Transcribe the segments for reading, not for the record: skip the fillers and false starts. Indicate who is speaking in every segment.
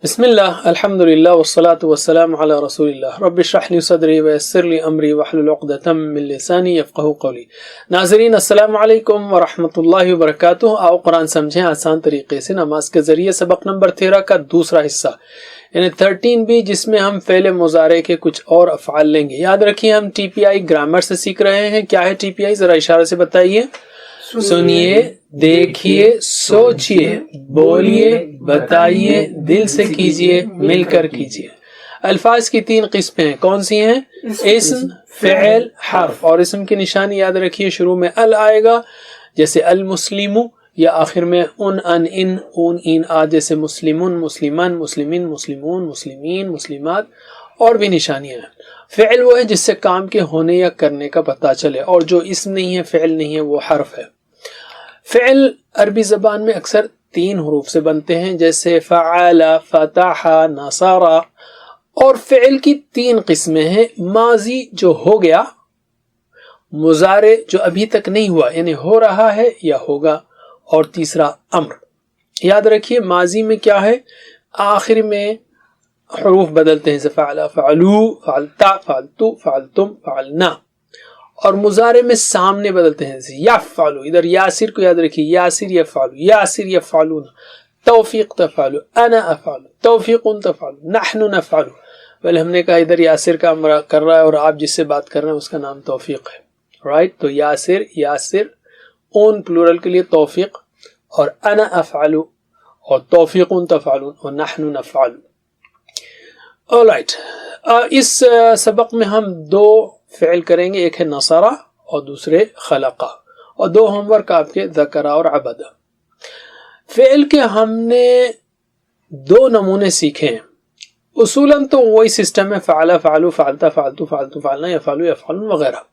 Speaker 1: बिस्मिल्लाह अल्हम्दुलिल्लाह वस्सलातु वस्सलामु अला रसूलिल्लाह रब्बि इश्रह ली सदरी वयस्सिर ली अमरी वहलुल उक़दतम मिन लिसानी यफ़क़हू क़ौली। नाज़रीन अस्सलामु अलैकुम व रहमतुल्लाहि व बरकातुहू। आओ कुरान समझें आसान तरीके से। नमाज के ज़रिए सबक नंबर 13 का दूसरा हिस्सा यानी 13B, जिसमें हम फ़ेल मुज़ारे के कुछ और अफ़आल लेंगे। याद रखिए हम TPI ग्रामर से सीख रहे हैं। क्या है TPI, ज़रा इशारे से बताइए। सुनिए, देखिए, सोचिए, बोलिए, बताइए, दिल से कीजिए, मिलकर कीजिए। अल्फाज की 3 किस्में हैं। कौन सी हैं? इस्म, फ़िअल, हर्फ। और इस्म की निशानी याद रखिए, शुरू में अल आएगा जैसे अल मुस्लिमु, या आखिर में उन, अन, इन, ऊन, इन आ जैसे मुस्लिमुन, मुस्लिमन, मुस्लिमिन, मुस्लिमून, मुस्लिमीन, मुस्लिमात। और भी निशानियां हैं। फ़िअल वो है जिससे काम के होने या करने का पता चले, और जो इस्म नहीं है, फ़िअल नहीं है, वो हर्फ है। फ़िअल अरबी ज़बान में अक्सर 3 हरूफ से बनते हैं, जैसे फ़अला, फ़तहा, नसरा। और फ़िअल की 3 किस्में हैं। माजी जो हो गया, मुज़ारे जो अभी तक नहीं हुआ यानी हो रहा है या होगा, और तीसरा अम्र। याद रखिए माजी में क्या है, आखिर में हरूफ बदलते हैं, जैसे फ़अला, फ़अलू, फ़अलता, फ़अलतु, फ़अलतुम, फ़अलना। और मुज़ारे में सामने बदलते हैं, जैसे यफ़अलु। इधर यासिर को याद रखिए, यासिर यफ़अलु, यासिर यफ़अलून, तौफ़ीक़ तफ़अलु, अना अफ़अलु, तौफ़ीक़ुन तफ़अलु, नहनु नफ़अलु। पहले हमने कहा इधर यासिर का अमर कर रहा है और आप जिससे बात कर रहे हैं उसका नाम तौफ़ीक़ है, राइट। तो यासिर, यासिर, उन प्लूरल के लिए तौफ़ीक़, और अना अफ़अलु, और तौफ़ीक़ुन तफ़अलुन, और नहनु नफ़अलु। ऑलराइट, इस सबक में हम 2 फ़िअल करेंगे, एक है नसरा और दूसरे खलका, और 2 होमवर्क आपके ज़करा और अबदा। फ़िअल के हमने 2 नमूने सीखे हैं। उसूलन तो वही सिस्टम है, फ़अला, फ़अलू, फ़अलता, फ़अलतु, फ़अलतु, फ़अलना, यफ़अलु, यफ़अलून वगैरह।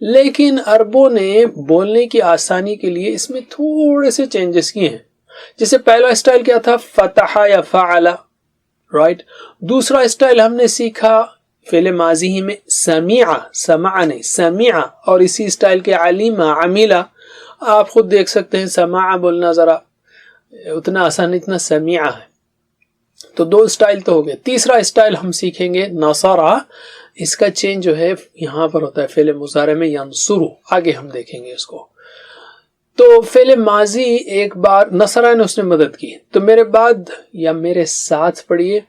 Speaker 1: लेकिन अरबों ने बोलने की आसानी के लिए इसमें थोड़े से चेंजेस किए हैं। जैसे पहला स्टाइल क्या था, फ़तहा या फ़अला, राइट। दूसरा स्टाइल हमने सीखा फ़िअल माज़ी ही में समीआ, समा नहीं, समीआ। और इसी स्टाइल के अलीमा, अमीला। आप खुद देख सकते हैं, समा बोलना ज़रा उतना आसान नहीं, इतना समीआ है। तो 2 स्टाइल तो हो गए। तीसरा स्टाइल हम सीखेंगे नसरा। इसका चेंज जो है यहाँ पर होता है फ़िअल मुज़ारे में यंसुरु। आगे हम देखेंगे इसको। तो फ़िअल माज़ी एक बार नसरा ने उसने मदद की, तो मेरे बाद या मेरे साथ पढ़िए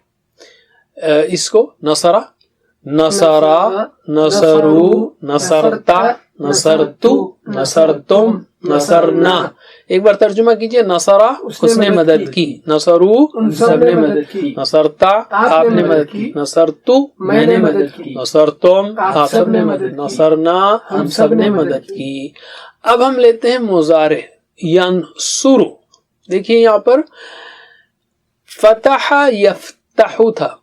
Speaker 1: इसको। नसरा, नसरा, नसरू, नसरता, नसरतु, नसरतुम, नसरना। एक बार तर्जुमा कीजिए। नसरा उसने मदद की, नसरू सबने मदद की, नसरता आपने मदद की, नसरतु मैंने मदद की, नसरतुम आप सबने मदद की, नसरना हम सबने मदद की। अब हम लेते हैं मुज़ारे यंसुरु। देखिए यहाँ पर फ़तहा यफ़तहु था,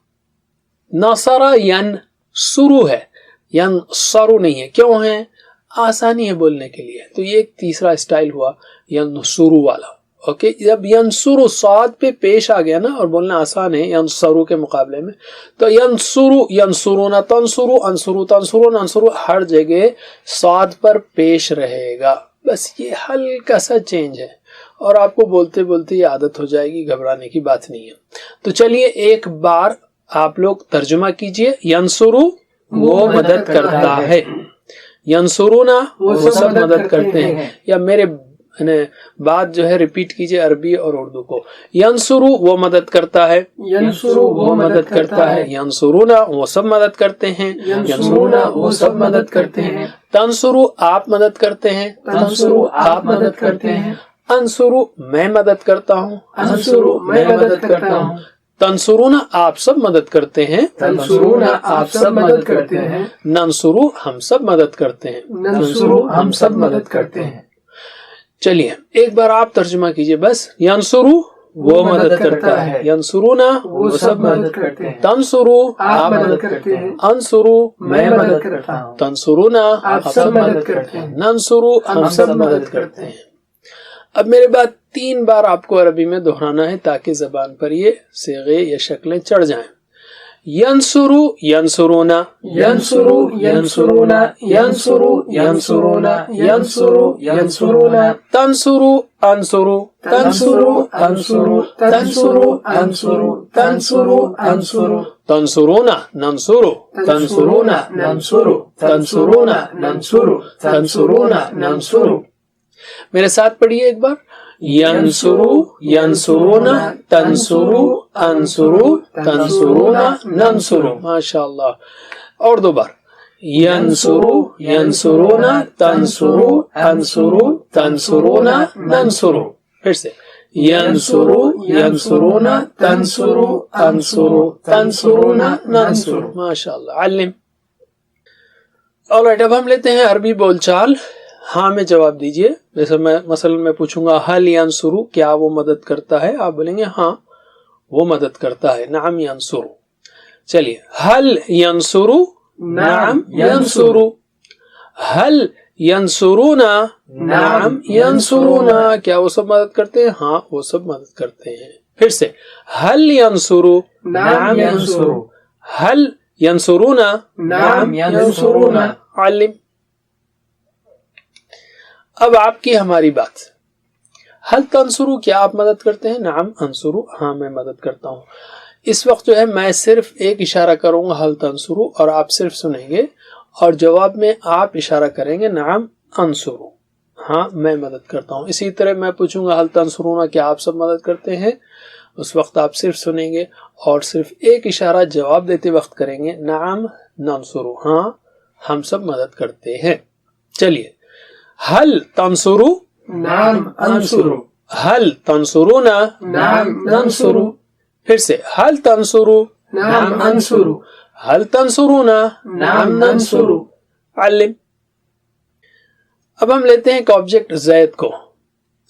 Speaker 1: नसरा यंसुरु है, यंसरु नहीं है। क्यों है? आसानी है बोलने के लिए। तो ये एक तीसरा स्टाइल हुआ यंसुरु वाला। ओके, जब यंसुरु साद पे पेश आ गया ना, और बोलना आसान है यंसुरु के मुकाबले में, तो यंसुरु, यंसुरुना, तंसुरु, अंसुरु, तंसुरु, अंसुरु, हर जगह साद पर पेश रहेगा। बस ये हल्का सा चेंज है, और आपको बोलते बोलते ये आदत हो जाएगी, घबराने की बात नहीं है। तो चलिए एक बार आप लोग तर्जुमा कीजिए। यंसुरु वो मदद करता है, यंसुरुना वो सब मदद करते हैं। या मेरे बात जो है रिपीट कीजिए अरबी और उर्दू को। यंसुरु वो मदद करता है, यंसुरु वो मदद करता है, यंसुरुना वो सब मदद करते हैं, यंसुरुना वो सब मदद करते हैं, तंसुरु आप मदद करते हैं, तंसुरु आप मदद करते हैं, अंसुरु मैं मदद करता हूँ, अंसुरु मैं मदद करता हूँ, तंसुरुना आप सब मदद करते हैं, तंसुरुना आप सब मदद करते हैं, नंसुरु हम सब मदद करते हैं, नंसुरु हम सब मदद करते हैं। चलिए एक बार आप तर्जुमा कीजिए बस। यंसुरु वो मदद करता है, यंसुरुना वो सब मदद करते हैं, तंसुरु आप मदद करते हैं, अंसुरु मैं मदद करता हूँ, तंसुरुना आप सब मदद करते हैं, नंसुरु हम सब मदद करते हैं। अब मेरे बाद 3 बार आपको अरबी में दोहराना है ताकि जबान पर ये सिगे या शक्लें चढ़ जाएं। यंसुरु यंसुरुना, यंसुरु यंसुरुना, यंसुरु यंसुरुना, यंसुरु यंसुरुना, तंसुरु अंसुरु, तंसुरु अंसुरु, तंसुरु अंसुरु, تنصرو انصرو تنصرونا ننصرو تنصرونا ننصرو تنصرونا ننصرو تنصرونا ننصرو. میرے ساتھ پڑھیے ایک بار. ینصرو ینصرونا تنصرو انصرو تنصرونا ننصرو. ماشاء اللہ. اور دو بار. ینصرو ینصرونا تنصرو انصرو تنصرونا ننصرو. پھر سے. ینصرو ینصرونا تنصرو انصرو تنصرونا ننصرو. ماشاء اللہ. علم. آلرائٹ، اب ہم لیتے ہیں عربی بول چال. ہاں میں جواب دیجئے. جیسے میں پوچھوں گا حل ینصرو، کیا وہ مدد کرتا ہے؟ آپ بولیں گے ہاں وہ مدد کرتا ہے. نعم ینصرو. چلیے. حل ینصرو، نعم ینصرو. حل ینصرونا، نعم ینصرونا. کیا وہ سب مدد کرتے ہیں؟ ہاں وہ سب مدد کرتے ہیں. پھر سے. حل ینصرو، نعم ینصرو. حل ینصرونا، نعم ینصرونا. علم. اب آپ کی ہماری بات. حل تنصرو، کیا آپ مدد کرتے ہیں؟ نعم انصرو، ہاں میں مدد کرتا ہوں. اس وقت جو ہے میں صرف ایک اشارہ کروں گا حل تنصرو، اور آپ صرف سنیں گے اور جواب میں آپ اشارہ کریں گے نعم انصرو، ہاں میں مدد کرتا ہوں. اسی طرح میں پوچھوں گا حل تنصرونا، کیا آپ سب مدد کرتے ہیں؟ اس وقت آپ صرف سنیں گے اور صرف ایک اشارہ جواب دیتے وقت کریں گے نعم ننصرو، ہاں ہم سب مدد کرتے ہیں. چلیے. حل تنصرو،
Speaker 2: نعم انصرو.
Speaker 1: حل تنصرونا،
Speaker 2: نعم ننصرو.
Speaker 1: پھر سے. حل تنصرو،
Speaker 2: نعم انصرو.
Speaker 1: حل تنصرونا،
Speaker 2: نعم ننصرو.
Speaker 1: علم. اب ہم لیتے ہیں ایک آبجیکٹ زید کو.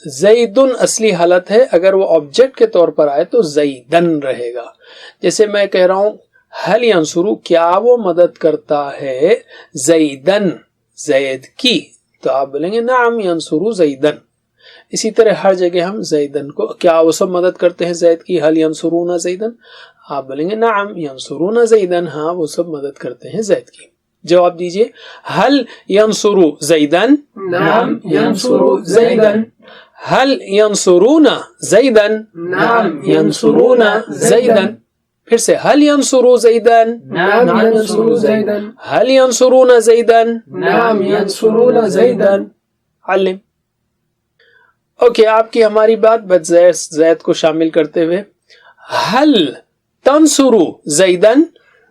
Speaker 1: زیدن اصلی حالت ہے، اگر وہ آبجیکٹ کے طور پر آئے تو زیدن رہے گا. جیسے میں کہہ رہا ہوں حل ینصرو، کیا وہ مدد کرتا ہے زیدن، زید کی، تو آپ بولیں گے نعم ینصرو زیدن. اسی طرح ہر جگہ ہم زیدن کو، کیا وہ سب مدد کرتے ہیں زید کی، حل ینصرونا زیدن، آپ بولیں گے نعم ینصرونا زیدن، ہاں وہ سب مدد کرتے ہیں زید کی. جواب دیجئے. حل ینصرو زیدن،
Speaker 2: نعم ینصرو زیدن.
Speaker 1: حل ینصرونا زیدن،
Speaker 2: نعم
Speaker 1: ینصرونا زیدن. پھر سے. حل ینصرو زیدن،
Speaker 2: نعم ینصرو زیدن.
Speaker 1: حل ینصرونا زیدن،
Speaker 2: نعم ینصرون زیدن.
Speaker 1: علم. اوکے، آپ کی ہماری بات بس زید کو شامل کرتے ہوئے. حل تنصرو زیدن،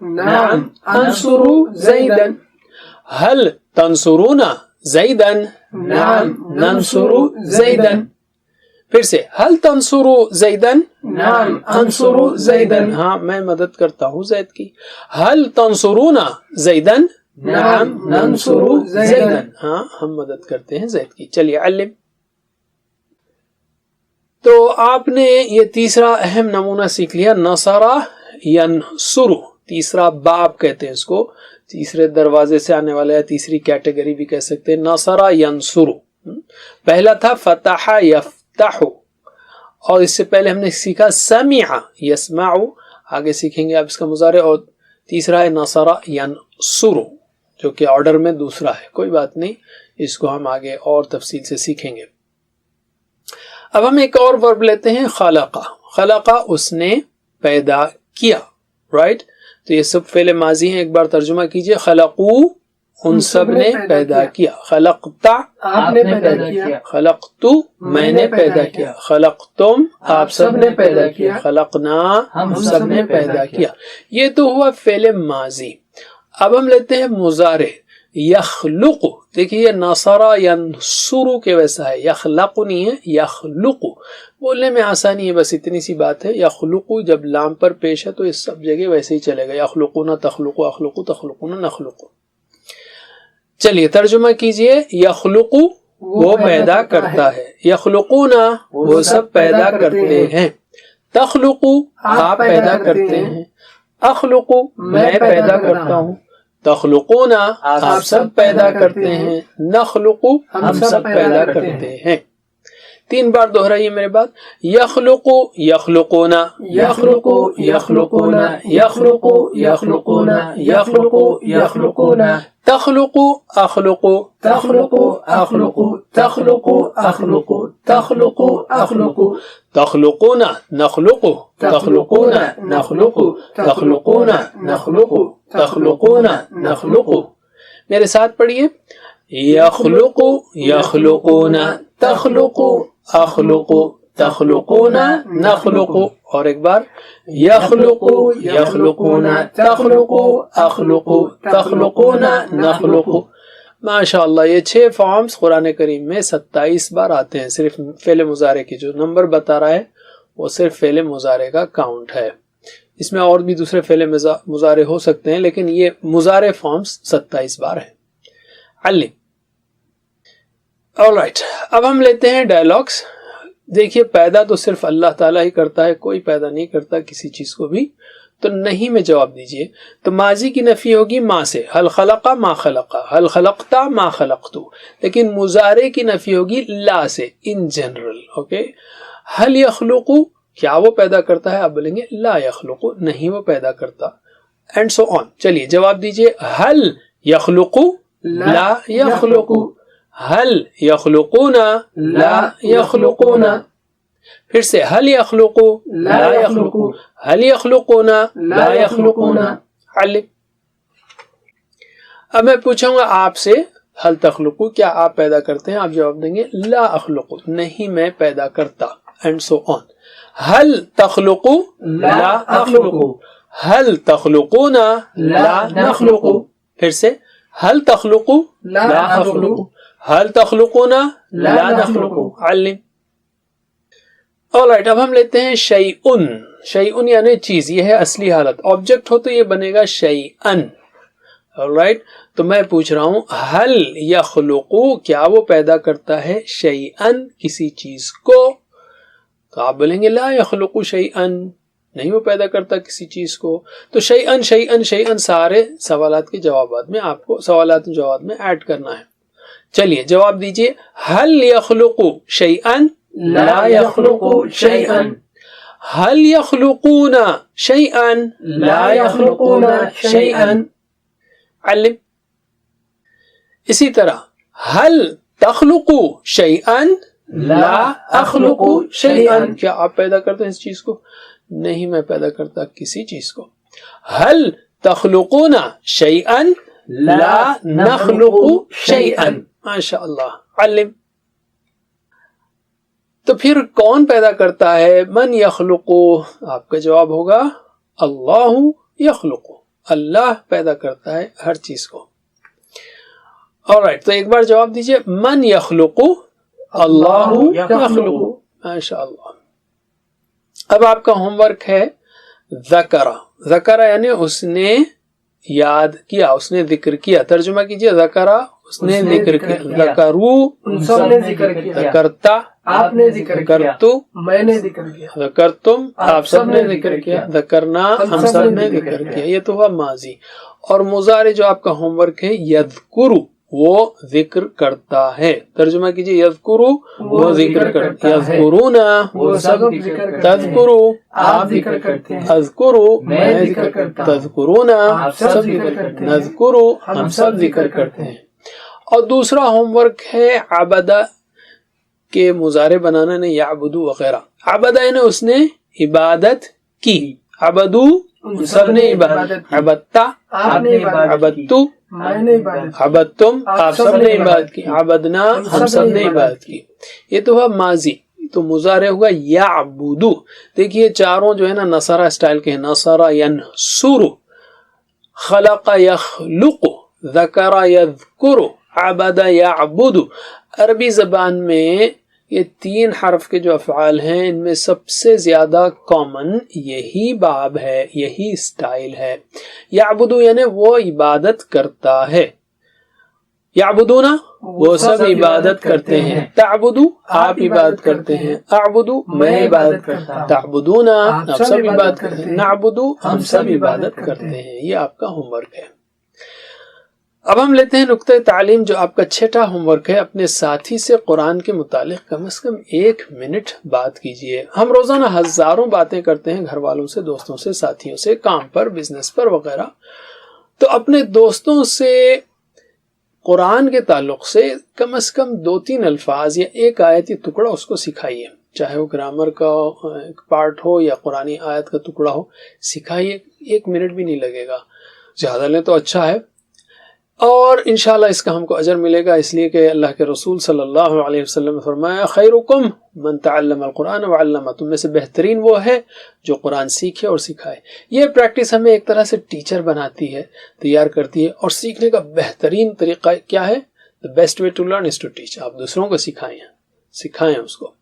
Speaker 2: نعم انصرو زیدن.
Speaker 1: حل تنصرونا زیدن،
Speaker 2: نعم
Speaker 1: ننصرو زیدن. پھر سے. حل تنصرو زیدن،
Speaker 2: نعم انصرو زیدن.
Speaker 1: ہاں میں مدد کرتا ہوں زید کی. حل تنصرونا زیدن،
Speaker 2: نعم ننصرو زیدن.
Speaker 1: ہاں ہم مدد کرتے ہیں زید کی. چلیے. علم. تو آپ نے یہ تیسرا اہم نمونہ سیکھ لیا. نصرہ ینصرو، تیسرا باب کہتے ہیں اس کو، تیسرے دروازے سے آنے والا ہے، تیسری کیٹیگری بھی کہہ سکتے ہیں. نصرہ ینصرو. پہلا تھا فتح یفتح، اور اس سے پہلے ہم نے سیکھا سمع یسمع، آگے سیکھیں گے آپ اس کا مضارع. اور تیسرا ہے نصرہ ینصرو، جو کہ آرڈر میں دوسرا ہے. کوئی بات نہیں، اس کو ہم آگے اور تفصیل سے سیکھیں گے. اب ہم ایک اور ورب لیتے ہیں خلقہ. خلقہ اس نے پیدا کیا، رائٹ. تو یہ سب فعل ماضی ہیں. ایک بار ترجمہ کیجئے. خلقو ان سب نے پیدا کیا. خلقتا
Speaker 2: آپ نے پیدا کیا.
Speaker 1: خلقتو میں نے پیدا کیا. خلقتم آپ سب نے پیدا کیا. خلقنا ہم سب نے پیدا کیا. یہ تو ہوا فعل ماضی. اب ہم لیتے ہیں مضارع. یخلق. دیکھیے یہ نصرہ ینصرو کے ویسا ہے، یخلق نہیں ہے، یخلق. بولنے میں آسانی ہے، بس اتنی سی بات ہے. یخلق جب لام پر پیش ہے تو اس سب جگہ ویسے ہی چلے گا. یخلقون تخلق، اخلق تخلقون نخلق. چلیے ترجمہ کیجئے. یخلق وہ پیدا کرتا ہے. یخلقون وہ سب پیدا کرتے ہیں. تخلق آپ پیدا کرتے ہیں. اخلق میں پیدا کرتا ہوں. تخلقون آپ سب پیدا کرتے ہیں. نخلق ہم سب پیدا کرتے ہیں. 3 بار दोहराइए मेरे बाद. यखलुकु यखलुकूना
Speaker 2: यखलुकु यखलुकूना यखलुकु यखलुकूना यखलुकु यखलुकूना
Speaker 1: तखलुकु अखलुकु
Speaker 2: तखलुकु अखलुकु तखलुकु अखलुकु तखलुकु अखलुकु
Speaker 1: तखलुकूना नखलुकु तखलुकूना नखलुकु तखलुकूना नखलुकु तखलुकूना नखलुकु. मेरे साथ पढ़िए. यखलुकु यखलुकूना तखलुकु अखलुकु तखलुकूना नखलुकु. और एक बार. यखलुकु यखलुकूना तखलुकु अखलुकु तखलुकूना नखलुकु. माशाअल्लाह, ये 6 फॉर्म्स कुरान करीम में 27 बार आते हैं. सिर्फ फेले मुजारे की जो नंबर बता रहा है वो सिर्फ फेले मुजारे का काउंट है. इसमें और भी दूसरे फेले मुजारे हो सकते हैं, लेकिन ये मुजारे फॉर्म्स 27 बार है. अल्ली. ऑलराइट, अब हम लेते हैं डायलॉग्स. देखिए, पैदा तो सिर्फ अल्लाह ताला ही करता है, कोई पैदा नहीं करता किसी चीज को भी. तो नहीं में जवाब दीजिए. तो माजी की नफी होगी माँ से, हल खलका मा खलका, हल खलकता मा खलकतू. लेकिन मुजारे की नफी होगी ला से, इन जनरल. ओके. हल यखलुकु, क्या वो पैदा करता है? आप बोलेंगे ला यखलुकु, नहीं वो पैदा करता. And so on. चलिए जवाब दीजिए. हल यखलुकु ला यखलुकु, हल यखलुकूना ला यखलुकूना. फिर से. हल यखलुकु ला यखलुकु, हल यखलुकूना ला यखलुकूना. अल्ली. अब मैं पूछूंगा आपसे, हल तखलुकु, क्या आप पैदा करते हैं? आप जवाब देंगे ला अखलुकु, नहीं मैं पैदा करता. And so on. हल तखलुकु ला अखलुकु, हल तखलुकूना ला नखलुकु. फिर से. हल तखलुकु ला अखलुकु, हल तखलुकूना ला नखलुकु. अल्ली. ऑलराइट, अब हम लेते हैं शैउन. शैउन यानी चीज, ये है असली हालत. ऑब्जेक्ट हो तो ये बनेगा शैअन. ऑलराइट, तो मैं पूछ रहा हूं हल यखलुकु, क्या वो पैदा करता है शैअन, किसी चीज को? तो आप बोलेंगे ला यखलुकु शैअन, नहीं वो पैदा करता किसी चीज को. तो शैअन शैअन शैअन सारे सवालात के जवाबात में आपको सवालात के जवाब में ऐड करना है. चलिए जवाब दीजिए. हल यखलुकु शैअन ला यखलुकु शैअन, हल यखलुकूना शैअन ला यखलुकूना शैअन. अल्लिम. इसी तरह. हल तखलुकु शैअन ला अखलुकु शैअन, क्या आप पैदा करते हैं इस चीज को? नहीं मैं पैदा करता किसी चीज को. हल तखलुकूना शैअन ला नखलुकु शैअन. माशाअल्लाह. अल्लिम. तो फिर कौन पैदा करता है? मन यखलुकु. आपका जवाब होगा अल्लाहु यखलुकु, अल्लाह पैदा करता है हर चीज को. ऑलराइट, तो एक बार जवाब दीजिए. मन यखलुकु अल्लाहु यखलुकु. माशाअल्लाह. अब आपका होमवर्क है ज़करा. ज़करा यानी उसने याद किया, उसने जिक्र किया. तर्जुमा कीजिए. ज़करा, उसने जिक्र किया. ज़करू,
Speaker 2: सबने जिक्र किया.
Speaker 1: ज़करता,
Speaker 2: आपने जिक्र किया.
Speaker 1: ज़करतु,
Speaker 2: मैंने जिक्र किया.
Speaker 1: ज़करतुम, आप सबने जिक्र किया. ज़करना, हम सबने जिक्र किया. ये तो हुआ माजी. और मुजारे जो आपका होमवर्क है यज़कुरु, वो जिक्र करता है. तर्जुमा कीजिए. यज़कुरु, वो जिक्र करता है. यज़कुरूना,
Speaker 2: वो सब जिक्र करते हैं.
Speaker 1: तज़कुरु,
Speaker 2: आप जिक्र करते हैं.
Speaker 1: अज़कुरु,
Speaker 2: मैं जिक्र करता हूं.
Speaker 1: तज़कुरूना,
Speaker 2: आप सब जिक्र करते हैं.
Speaker 1: नज़कुरु, हम सब जिक्र करते हैं. और दूसरा होमवर्क है अबदा के मुजारे बनाना ने याबुदु वगैरह. अबदा यानी उसने इबादत की. अबदू, सबने इबादत. अबत्ता,
Speaker 2: आपने इबादत की.
Speaker 1: अबत्तु,
Speaker 2: मैंने इबादत की.
Speaker 1: अबत्तुम, आप सबने इबादत की. अबदना, हम सबने इबादत की. ये तो हुआ माजी. तो मुजारे हुआ याबुदु. देखिए चारों जो है ना नसरा स्टाइल के हैं. नसरा यनसुरु, खलका यखलुकु, ज़करा यज़कुरु, अबदा याबुदु. अरबी जबान में ये 3 हर्फ के जो अफ़आल हैं इनमें सबसे ज्यादा कॉमन यही बाब है, यही स्टाइल है. याबुदु यानी वो इबादत करता है. याबुदूना, वो सब इबादत करते हैं. ताबुदु, आप इबादत करते हैं. अअबुदु, मैं इबादत करता हूं. ताबुदूना, आप सब इबादत करते हैं. नअबुदु, हम सब इबादत करते हैं. ये आपका होमवर्क है. اب ہم لیتے ہیں نقطۂ تعلیم جو آپ کا چھٹا ہوم ورک ہے. اپنے ساتھی سے قرآن کے متعلق کم از کم 1 منٹ بات کیجئے. ہم روزانہ ہزاروں باتیں کرتے ہیں گھر والوں سے، دوستوں سے، ساتھیوں سے، کام پر، بزنس پر وغیرہ. تو اپنے دوستوں سے قرآن کے تعلق سے کم از کم 2-3 الفاظ یا ایک آیتی ٹکڑا اس کو سکھائیے، چاہے وہ گرامر کا ایک پارٹ ہو یا قرآنی آیت کا ٹکڑا ہو، سکھائیے. 1 منٹ بھی نہیں لگے گا، زیادہ لیں تو اچھا ہے. اور انشاءاللہ اس کا ہم کو اجر ملے گا، اس لیے کہ اللہ کے رسول صلی اللہ علیہ وسلم نے فرمایا خیرکم من تعلم القرآن وعلمہ، تم میں سے بہترین وہ ہے جو قرآن سیکھے اور سکھائے. یہ پریکٹس ہمیں ایک طرح سے ٹیچر بناتی ہے، تیار کرتی ہے. اور سیکھنے کا بہترین طریقہ کیا ہے؟ The best way to learn is to teach. آپ دوسروں کو سکھائیں اس کو.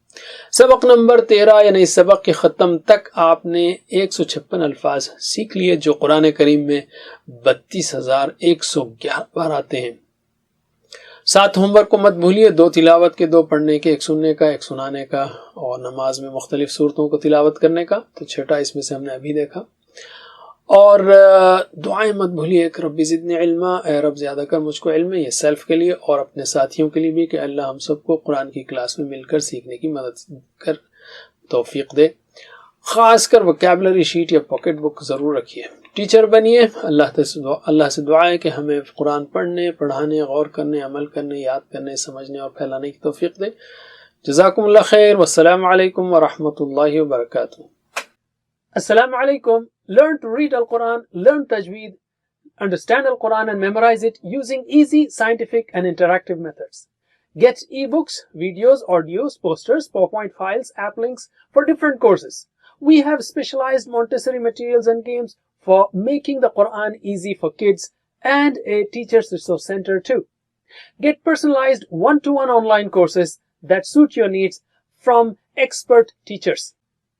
Speaker 1: سبق نمبر 13 یعنی سبق کے ختم تک آپ نے 156 الفاظ سیکھ لیے جو قرآن کریم میں 32,111 بار آتے ہیں. 7 ہوم ورک کو مت بھولیے، 2 تلاوت کے، 2 پڑھنے کے، 1 سننے کا، 1 سنانے کا، اور نماز میں مختلف صورتوں کو تلاوت کرنے کا. تو 6 اس میں سے ہم نے ابھی دیکھا. اور دعائیں مت بھولیے، ایک رب زدنی علما، اے رب زیادہ کر مجھ کو علم. یہ سیلف کے لیے اور اپنے ساتھیوں کے لیے بھی کہ اللہ ہم سب کو قرآن کی کلاس میں مل کر سیکھنے کی مدد کر توفیق دے. خاص کر وکیبلری شیٹ یا پاکٹ بک ضرور رکھیے. ٹیچر بنیے. اللہ سے دعا ہے کہ ہمیں قرآن پڑھنے، پڑھانے، غور کرنے، عمل کرنے، یاد کرنے، سمجھنے اور پھیلانے کی توفیق دے. جزاکم اللہ خیر، والسلام علیکم ورحمۃ اللہ وبرکاتہ. السلام علیکم. Learn to read Al-Quran, learn Tajweed, understand Al-Quran and memorize it using easy, scientific and interactive methods. Get ebooks, videos, audios, posters, PowerPoint files, app links for different courses. We have specialized Montessori materials and games for making the Quran easy for kids and a teacher's resource center too. Get personalized one-to-one online courses that suit your needs from expert teachers.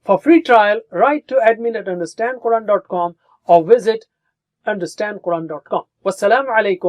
Speaker 1: For free trial, write to admin@understandquran.com or visit understandquran.com. Wassalamu alaikum